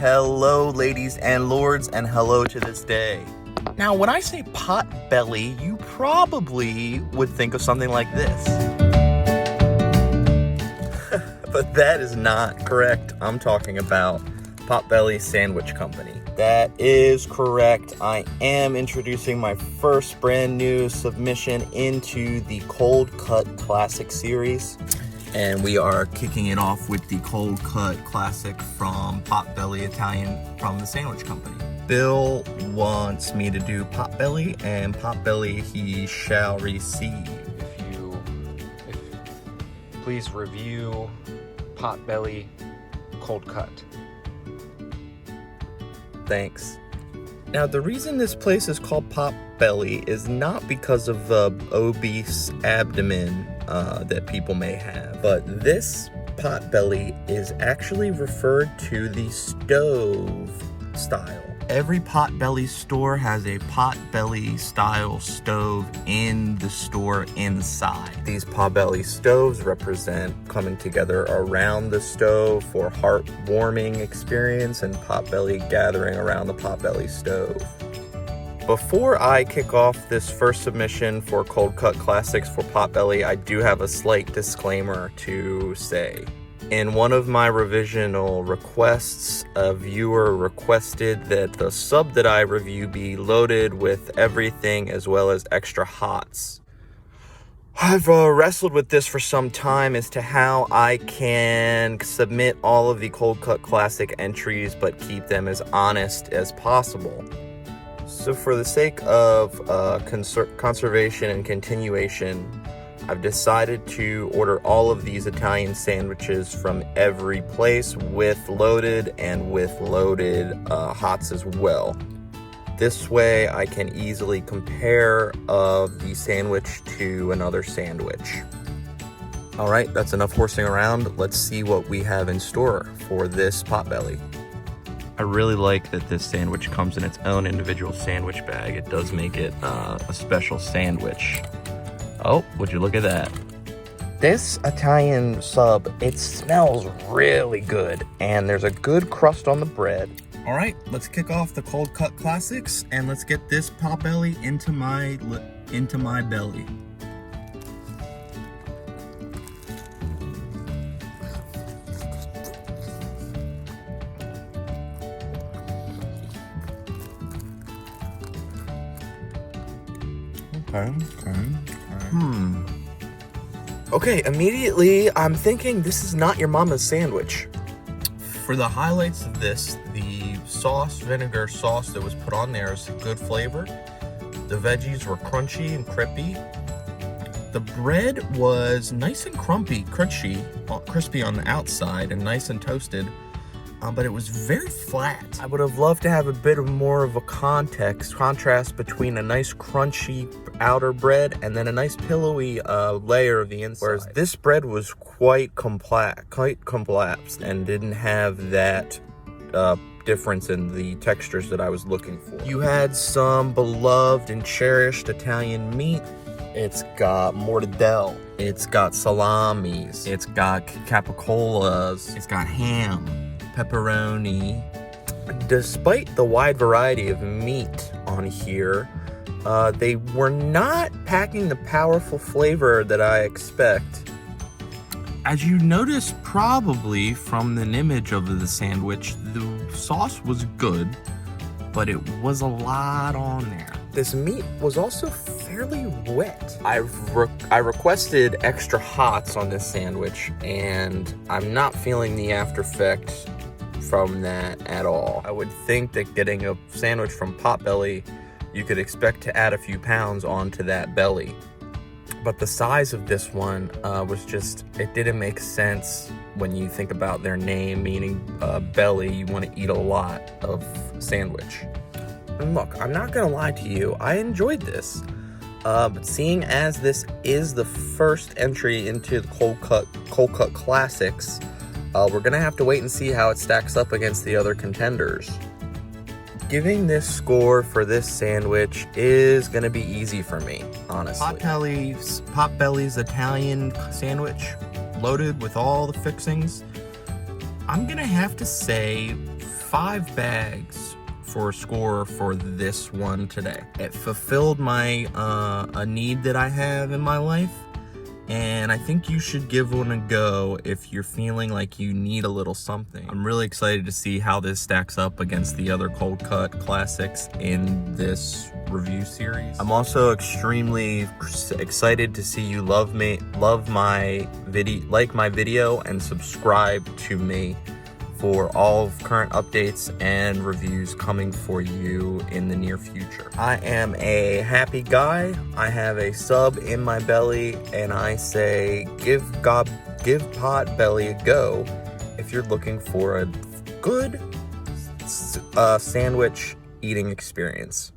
Hello, ladies and lords, and hello to this day. Now, when I say Potbelly, you probably would think of something like this. But that is not correct. I'm talking about Potbelly Sandwich Company. That is correct. I am introducing my first brand new submission into the Cold Cut Classic series. And we are kicking it off with the Cold Cut Classic from Potbelly Italian from the Sandwich Company. Bill wants me to do Potbelly, and Potbelly he shall receive. Please review Potbelly Cold Cut. Thanks. Now, the reason this place is called Potbelly is not because of the obese abdomen that people may have, but this Potbelly is actually referred to the stove style. Every Potbelly store has a Potbelly style stove in the store inside. These Potbelly stoves represent coming together around the stove for heartwarming experience and Potbelly gathering around the Potbelly stove. Before I kick off this first submission for Cold Cut Classics for Potbelly, I do have a slight disclaimer to say. In one of my revisional requests, a viewer requested that the sub that I review be loaded with everything as well as extra hots. I've wrestled with this for some time as to how I can submit all of the Cold Cut Classic entries but keep them as honest as possible. So for the sake of conservation and continuation, I've decided to order all of these Italian sandwiches from every place with loaded hots as well. This way I can easily compare the sandwich to another sandwich. All right, that's enough horsing around. Let's see what we have in store for this Potbelly. I really like that this sandwich comes in its own individual sandwich bag. It does make it a special sandwich. Oh, would you look at that? This Italian sub, it smells really good, and there's a good crust on the bread. All right, let's kick off the Cold Cut Classics, and let's get this Potbelly into my belly. Okay, immediately I'm thinking this is not your mama's sandwich. For the highlights of this, the vinegar sauce that was put on there is a good flavor. The veggies were crunchy and crispy. The bread was nice and crispy on the outside and nice and toasted. But it was very flat. I would have loved to have a bit more of a contrast between a nice crunchy outer bread and then a nice pillowy layer of the inside. Whereas this bread was quite collapsed and didn't have that difference in the textures that I was looking for. You had some beloved and cherished Italian meat. It's got mortadella, it's got salamis, it's got capicolas, it's got ham, pepperoni. Despite the wide variety of meat on here, they were not packing the powerful flavor that I expect. As you notice probably from the image of the sandwich, the sauce was good, but it was a lot on there. This meat was also fairly wet. I requested extra hots on this sandwich, and I'm not feeling the after effects from that at all. I would think that getting a sandwich from Potbelly, you could expect to add a few pounds onto that belly. But the size of this one it didn't make sense when you think about their name, meaning belly. You want to eat a lot of sandwich. And look, I'm not gonna lie to you, I enjoyed this. But seeing as this is the first entry into the Cold Cut Classics, we're gonna have to wait and see how it stacks up against the other contenders. Giving this score for this sandwich is gonna be easy for me, honestly. Potbelly's Italian sandwich, loaded with all the fixings. I'm gonna have to say 5 bags for a score for this one today. It fulfilled my a need that I have in my life, and I think you should give one a go if you're feeling like you need a little something. I'm really excited to see how this stacks up against the other cold cut classics in this review series. I'm also extremely excited to see you like my video and subscribe to me for all of current updates and reviews coming for you in the near future. I am a happy guy. I have a sub in my belly, and I say give Potbelly a go if you're looking for a good sandwich eating experience.